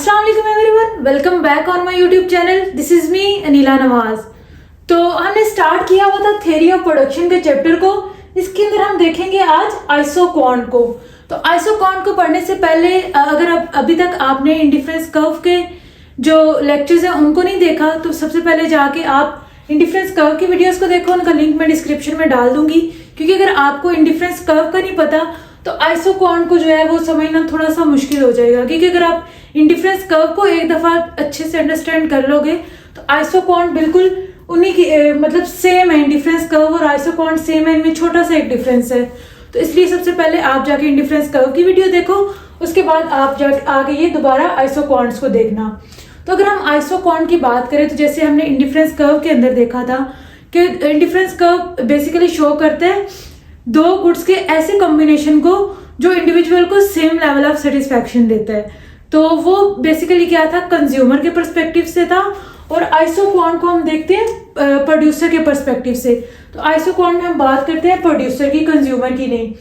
अस्सलाम वालेकुम everyone, welcome back on my YouTube channel. This is me Anila Nawaz. तो हमने स्टार्ट किया हुआ था थ्योरी ऑफ प्रोडक्शन के चैप्टर को। इसके अंदर हम देखेंगे आज आइसोक्वांट को। तो आइसोक्वांट को पढ़ने से पहले अगर अभी तक आपने इंडिफरेंस कर्व के जो लेक्चर्स हैं उनको नहीं देखा तो सबसे पहले जाके आप इंडिफरेंस कर्व की वीडियोस को देखो। उनका लिंक मैं डिस्क्रिप्शन में डाल दूंगी, क्योंकि अगर आपको इंडिफरेंस कर्व का नहीं पता तो आइसोक्वांट को जो है वो समझना थोड़ा सा मुश्किल हो जाएगा। क्योंकि अगर आप इंडिफरेंस कर्व को एक दफा अच्छे से अंडरस्टैंड कर लोगे तो आइसोक्वांट बिल्कुल उन्हीं की मतलब सेम है। इंडिफरेंस कर्व और आइसोक्वांट सेम है, इनमें छोटा सा एक डिफरेंस है। तो इसलिए सबसे पहले आप जाके इंडिफरेंस कर्व की वीडियो देखो, उसके बाद आप जाके आगे ये दोबारा आइसोक्वांट्स को देखना। तो अगर हम आइसोक्वांट की बात करें तो जैसे हमने इंडिफरेंस कर्व के अंदर देखा था कि इंडिफरेंस कर्व बेसिकली शो करता है दो गुड्स के ऐसे कॉम्बिनेशन को जो इंडिविजुअल को सेम लेवल ऑफ सेटिस्फैक्शन देता है। तो वो बेसिकली क्या था, कंज्यूमर के पर्सपेक्टिव से था, और आइसोक्वांट को हम देखते हैं प्रोड्यूसर के पर्सपेक्टिव से। तो आइसोक्वांट में हम बात करते हैं प्रोड्यूसर की, कंज्यूमर की नहीं।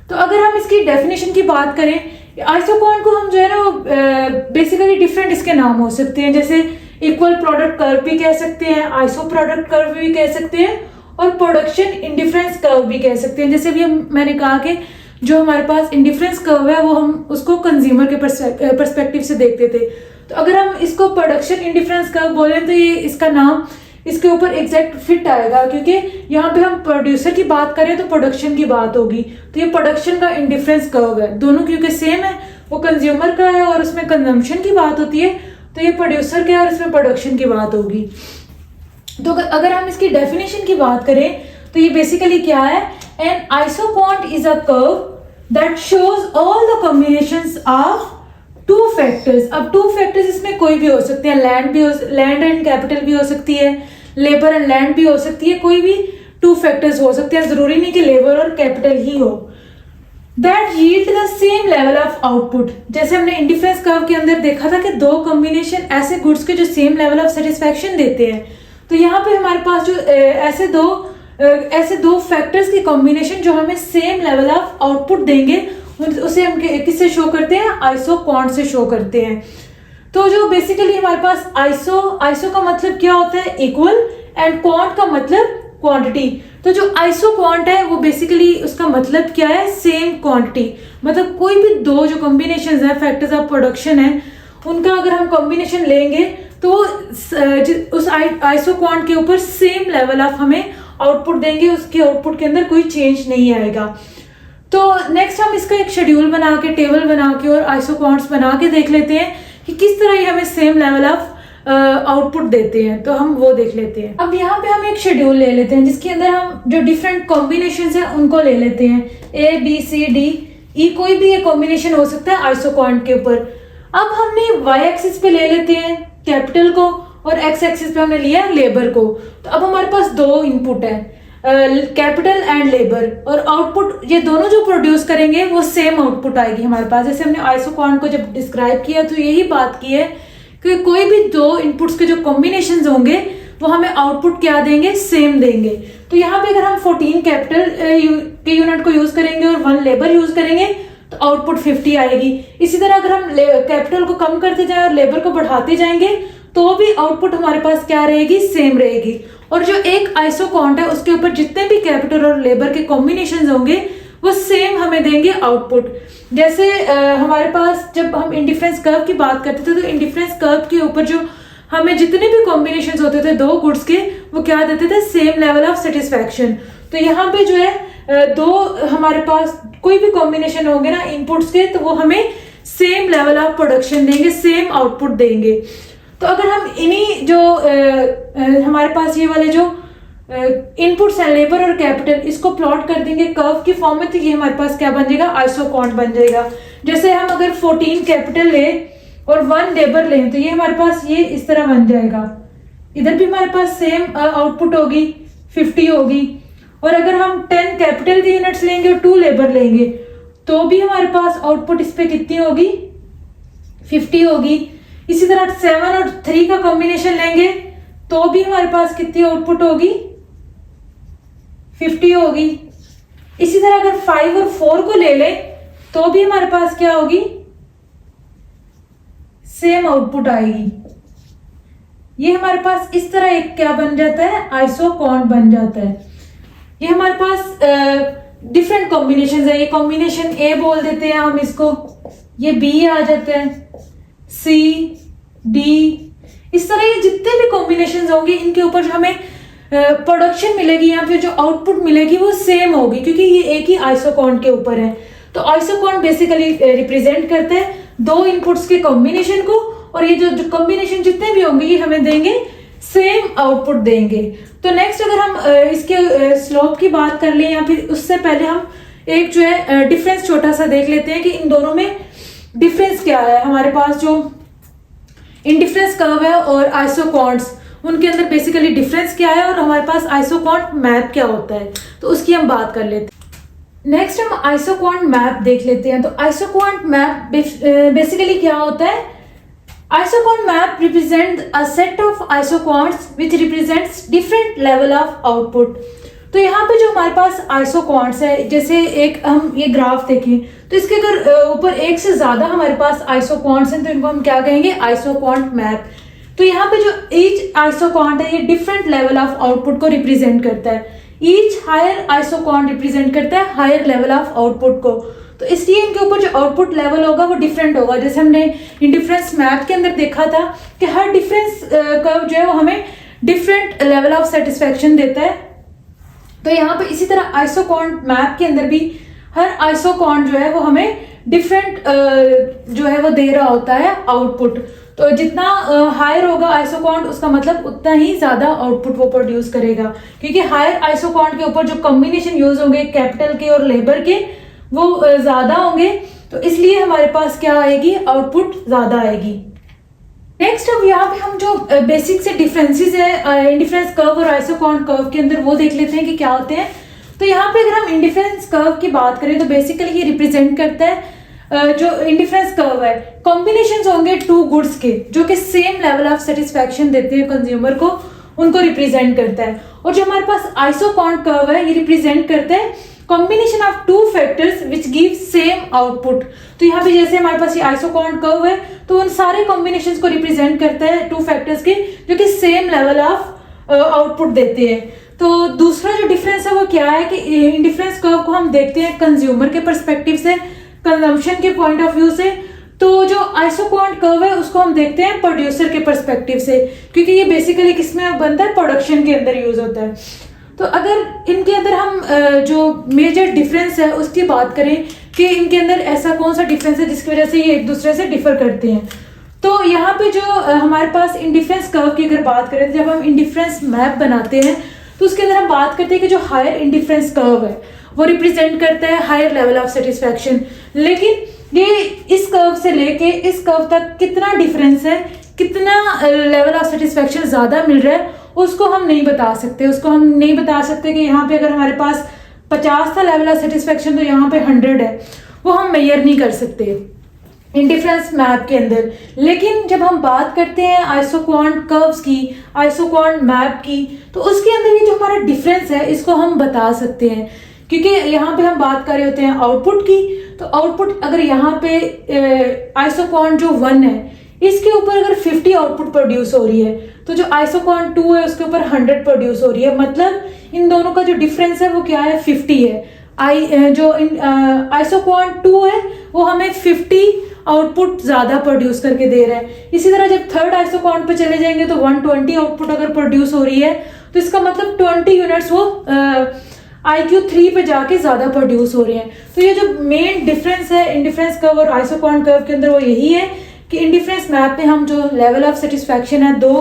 तो अगर हम इसकी डेफिनेशन की बात करें, आइसोक्वांट को हम जो है ना वो बेसिकली डिफरेंट इसके नाम हो सकते हैं। जैसे इक्वल प्रोडक्ट कर्व भी कह सकते हैं, आइसो प्रोडक्ट कर्व भी कह सकते हैं, और प्रोडक्शन इंडिफरेंस कर्व भी कह सकते हैं। जैसे भी मैंने कहा कि जो हमारे पास इंडिफरेंस कर्व है वो हम उसको कंज्यूमर के पर्सपेक्टिव से देखते थे। तो अगर हम इसको प्रोडक्शन इंडिफरेंस कर्व बोलें तो ये इसका नाम इसके ऊपर एग्जैक्ट फिट आएगा, क्योंकि यहाँ पे हम प्रोड्यूसर की बात करें तो प्रोडक्शन की बात होगी। तो ये प्रोडक्शन का इंडिफरेंस कर्व है, दोनों क्योंकि सेम है। वो कंज्यूमर का है और उसमें कंजम्पशन की बात होती है, तो ये प्रोड्यूसर का है और इसमें प्रोडक्शन की बात होगी। तो अगर हम इसकी डेफिनेशन की बात करें तो ये बेसिकली क्या है, an isoquant is a curve that shows all the combinations of two factors. अब टू फैक्टर्स इसमें कोई भी हो सकते हैं, लैंड एंड कैपिटल भी हो सकती है, लेबर एंड लैंड भी हो सकती है, कोई भी टू फैक्टर्स हो सकते हैं, जरूरी नहीं कि लेबर और कैपिटल ही हो। That yield the same level of output. जैसे हमने इंडिफरेंस कर्व के अंदर देखा था कि दो कॉम्बिनेशन ऐसे गुड्स के जो सेम लेवल ऑफ सेटिस्फैक्शन देते हैं। तो यहाँ पे हमारे पास जो ऐसे दो फैक्टर्स की कॉम्बिनेशन जो हमें सेम लेवल ऑफ आउटपुट देंगे उसे हम किससे शो करते हैं, आइसोक्वांट से शो करते हैं। तो जो बेसिकली हमारे पास आइसो का मतलब क्या होता है, इक्वल, एंड क्वांट का मतलब क्वांटिटी। तो जो आइसोक्वांट है वो बेसिकली उसका मतलब क्या है, सेम क्वांटिटी। मतलब कोई भी दो जो कॉम्बिनेशन है, फैक्टर्स ऑफ प्रोडक्शन है, उनका अगर हम कॉम्बिनेशन लेंगे तो उस आइसोक्वांट के ऊपर सेम लेवल ऑफ हमें आउटपुट देंगे, उसके आउटपुट के अंदर कोई चेंज नहीं आएगा। तो नेक्स्ट हम इसका एक शेड्यूल बना के, टेबल बना के और आइसोक्वांट्स बना के देख लेते हैं कि किस तरह ये हमें सेम लेवल ऑफ आउटपुट देते हैं। तो हम वो देख लेते हैं। अब यहाँ पे हम एक शेड्यूल ले लेते हैं जिसके अंदर हम जो डिफरेंट कॉम्बिनेशंस हैं उनको ले लेते हैं, A B C D E, कोई भी ये कॉम्बिनेशन हो सकता है आइसोक्वांट के ऊपर। अब हमने वाई एक्सिस पे ले लेते हैं कैपिटल को और एक्स एक्सिस पे हमने लिया लेबर को। तो अब हमारे पास दो इनपुट है, कैपिटल एंड लेबर, और आउटपुट ये दोनों जो प्रोड्यूस करेंगे वो सेम आउटपुट आएगी हमारे पास। जैसे हमने आइसोक्वांट को जब डिस्क्राइब किया तो यही बात की है कि कोई भी दो इनपुट्स के जो कॉम्बिनेशंस होंगे वो हमें आउटपुट क्या देंगे, सेम देंगे। तो यहाँ पे अगर हम 14 कैपिटल के यूनिट को यूज करेंगे और 1 लेबर यूज करेंगे तो आउटपुट 50 आएगी। इसी तरह अगर हम कैपिटल को कम करते जाएं और लेबर को बढ़ाते जाएंगे तो भी आउटपुट हमारे पास क्या रहेगी, सेम रहेगी। और जो एक आइसोक्वांट है उसके ऊपर जितने भी कैपिटल और लेबर के कॉम्बिनेशंस होंगे वो सेम हमें देंगे आउटपुट। जैसे हमारे पास जब हम इंडिफरेंस कर्व की बात करते थे तो इंडिफरेंस कर्व के ऊपर जो हमें जितने भी कॉम्बिनेशंस होते थे दो गुड्स के, वो क्या देते थे, सेम लेवल ऑफ सेटिस्फैक्शन। तो यहाँ पे जो है दो हमारे पास कोई भी कॉम्बिनेशन होंगे ना इनपुट्स के, तो वो हमें सेम लेवल ऑफ प्रोडक्शन देंगे, सेम आउटपुट देंगे। तो अगर हम इन्हीं जो हमारे पास ये वाले जो इनपुट्स हैं, लेबर और कैपिटल, इसको प्लॉट कर देंगे कर्व की फॉर्म में, तो ये हमारे पास क्या बन जाएगा, आइसोक्वांट बन जाएगा। जैसे हम अगर 14 कैपिटल ले और 1 लेबर लें तो ये हमारे पास ये इस तरह बन जाएगा। इधर भी हमारे पास सेम आउटपुट होगी, 50 होगी। और अगर हम 10 कैपिटल की यूनिट्स लेंगे और 2 लेबर लेंगे तो भी हमारे पास आउटपुट इस पे कितनी होगी, 50 होगी। इसी तरह 7 और 3 का कॉम्बिनेशन लेंगे तो भी हमारे पास कितनी आउटपुट होगी, 50 होगी। इसी तरह अगर 5 और 4 को ले लें तो भी हमारे पास क्या होगी, सेम आउटपुट आएगी। ये हमारे पास इस तरह एक क्या बन जाता है, आइसोक्वांट बन जाता है। ये हमारे पास डिफरेंट कॉम्बिनेशन है। ये कॉम्बिनेशन ए बोल देते हैं हम इसको, ये बी आ जाता है, सी डी, इस तरह ये जितने भी कॉम्बिनेशन होंगे इनके ऊपर जो हमें प्रोडक्शन मिलेगी या फिर जो आउटपुट मिलेगी वो सेम होगी, क्योंकि ये एक ही आइसोक्वांट के ऊपर है। तो आइसोक्वांट बेसिकली रिप्रेजेंट करते हैं दो इनपुट्स के कॉम्बिनेशन को, और ये जो कॉम्बिनेशन जितने भी होंगे ये हमें देंगे सेम आउटपुट देंगे। तो नेक्स्ट अगर हम इसके स्लोप की बात कर लें, या फिर उससे पहले हम एक जो है डिफरेंस छोटा सा देख लेते हैं कि इन दोनों में डिफरेंस क्या है। हमारे पास जो इंडिफरेंस कर्व है और आइसोक्वांट्स, उनके अंदर बेसिकली डिफरेंस क्या है, और हमारे पास आइसोक्वांट मैप क्या होता है, तो उसकी हम बात कर लेते हैं। नेक्स्ट हम आइसोक्वांट मैप देख लेते हैं। तो आइसोक्वांट मैप बेसिकली क्या होता है, isoquant map represent a set of isoquants which represents different level of output. तो यहाँ पे जो हमारे पास आइसोक्वांट्स है, जैसे एक हम ये ग्राफ देखें तो इसके अगर ऊपर एक से ज्यादा हमारे पास आइसोक्वांट्स हैं तो इनको हम क्या कहेंगे, आइसोक्वांट मैप। तो यहाँ पे जो ईच आइसोक्वांट है ये डिफरेंट लेवल ऑफ आउटपुट को रिप्रेजेंट करता है। ईच हायर आइसोक्वांट रिप्रेजेंट करता है हायर लेवल ऑफ आउटपुट को, तो इसलिए इनके ऊपर जो आउटपुट लेवल होगा वो डिफरेंट होगा। जैसे हमने इंडिफरेंस मैप के अंदर देखा था कि हर डिफरेंस कर्व जो है वो हमें डिफरेंट लेवल ऑफ सेटिस्फेक्शन देता है। तो यहाँ पे इसी तरह आइसोक्वांट मैप के अंदर भी हर आइसोक्वांट जो है वो हमें डिफरेंट जो है वो दे रहा होता है आउटपुट। तो जितना हायर होगा आइसोक्वांट उसका मतलब उतना ही ज्यादा आउटपुट वो प्रोड्यूस करेगा, क्योंकि हायर आइसोक्वांट के ऊपर जो कॉम्बिनेशन यूज होंगे कैपिटल के और लेबर के वो ज्यादा होंगे, तो इसलिए हमारे पास क्या आएगी, आउटपुट ज्यादा आएगी। नेक्स्ट अब यहाँ पे हम जो बेसिक से डिफरेंसेस है इंडिफरेंस कर्व और आइसोक्वांट कर्व के अंदर वो देख लेते हैं कि क्या होते हैं। तो यहाँ पे अगर हम इंडिफरेंस कर्व की बात करें तो बेसिकली ये रिप्रेजेंट करता है जो इंडिफरेंस कर्व है, कॉम्बिनेशंस होंगे टू गुड्स के जो कि सेम लेवल ऑफ सेटिस्फेक्शन देते हैं कंज्यूमर को, उनको रिप्रेजेंट करता है। और जो हमारे पास आइसोक्वांट कर्व है ये रिप्रेजेंट करता है combination of two factors which give same output. तो यहाँ पे जैसे हमारे पास ये आइसोक्वांट कर्व है तो उन सारे कॉम्बिनेशंस को रिप्रेजेंट करता है टू फैक्टर्स के जो कि सेम लेवल ऑफ आउटपुट देते हैं। तो दूसरा जो डिफरेंस है वो क्या है कि इंडिफरेंस कर्व को हम देखते हैं कंज्यूमर के पर्सपेक्टिव से, कंजम्पशन के पॉइंट ऑफ व्यू से। तो जो आइसोक्वांट कर्व है उसको हम देखते हैं प्रोड्यूसर के पर्सपेक्टिव से, क्योंकि ये बेसिकली किसमें बनता है, प्रोडक्शन के अंदर यूज होता है। तो अगर इनके अंदर हम जो मेजर डिफरेंस है उसकी बात करें कि इनके अंदर ऐसा कौन सा डिफरेंस है जिसकी वजह से ये एक दूसरे से डिफर करते हैं, तो यहाँ पे जो हमारे पास इंडिफरेंस कर्व की अगर बात करें, जब हम इंडिफरेंस मैप बनाते हैं तो उसके अंदर हम बात करते हैं कि जो हायर इंडिफरेंस कर्व है वो रिप्रेजेंट करता है हायर लेवल ऑफ सेटिस्फेक्शन। लेकिन ये इस कर्व से लेके इस कर्व तक कितना डिफरेंस है, कितना लेवल ऑफ सेटिस्फेक्शन ज्यादा मिल रहा है उसको हम नहीं बता सकते। उसको हम नहीं बता सकते कि यहाँ पे अगर हमारे पास 50 था लेवल ऑफ सेटिस्फेक्शन तो यहाँ पे 100 है, वो हम मेजर नहीं कर सकते इंडिफरेंस मैप के अंदर। लेकिन जब हम बात करते हैं आइसोक्वांट कर्व्स की, आइसोक्वांट मैप की, तो उसके अंदर ये जो हमारा डिफरेंस है इसको हम बता सकते हैं, क्योंकि यहाँ पे हम बात कर रहे होते हैं आउटपुट की। तो आउटपुट अगर यहाँ पे आइसोक्वांट जो 1 है इसके ऊपर अगर 50 आउटपुट प्रोड्यूस हो रही है तो जो आइसोक्वांट 2 है उसके ऊपर 100 प्रोड्यूस हो रही है, मतलब इन दोनों का जो डिफरेंस है वो क्या है, 50 है। जो आइसोक्वांट 2 है वो हमें 50 आउटपुट ज्यादा प्रोड्यूस करके दे रहा है। इसी तरह जब थर्ड आइसोक्वांट पे चले जाएंगे तो 120 आउटपुट अगर प्रोड्यूस हो रही है तो इसका मतलब 20 यूनिट्स वो IQ3 पे जाके ज्यादा प्रोड्यूस हो रहे हैं। तो ये जो मेन डिफरेंस है इंडिफरेंस कर्व और आइसोक्वांट कर्व के अंदर वो यही है कि इंडिफरेंस मैप में हम जो लेवल ऑफ सेटिस्फेक्शन है दो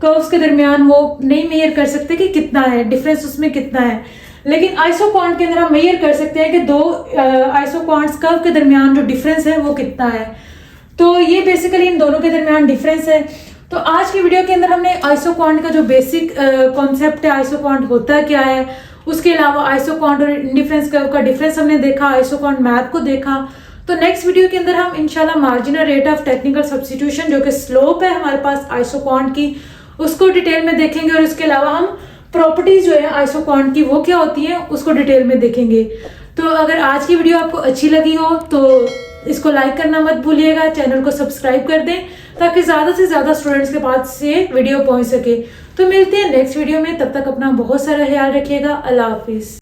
कर्व्स के दरमियान वो नहीं मेजर कर सकते कि कितना है डिफरेंस, उसमें कितना है। लेकिन आइसोक्वांट के अंदर हम मेजर कर सकते हैं कि दो आइसोक्वांट्स कर्व के दरमियान जो डिफरेंस है वो कितना है। तो ये बेसिकली इन दोनों के दरमियान डिफरेंस है। तो आज की वीडियो के अंदर हमने आइसोक्वांट का जो बेसिक कॉन्सेप्ट है, आइसोक्वांट होता क्या है, उसके अलावा आइसोक्वांट और इंडिफरेंस कर्व का डिफरेंस हमने देखा, आइसोक्वांट मैप को देखा। तो नेक्स्ट वीडियो के अंदर हम इंशाल्लाह marginal rate of technical substitution जो कि स्लोप है हमारे पास आइसोक्वांट की, उसको डिटेल में देखेंगे। और उसके अलावा हम प्रॉपर्टीज जो है आइसोक्वांट की वो क्या होती है उसको डिटेल में देखेंगे। तो अगर आज की वीडियो आपको अच्छी लगी हो तो इसको लाइक करना मत भूलिएगा, चैनल को सब्सक्राइब कर दें ताकि ज़्यादा से ज़्यादा स्टूडेंट्स के पास ये वीडियो पहुंच सके। तो मिलते हैं नेक्स्ट वीडियो में, तब तक अपना बहुत सारा ख्याल रखिएगा। अल्लाह हाफिज़।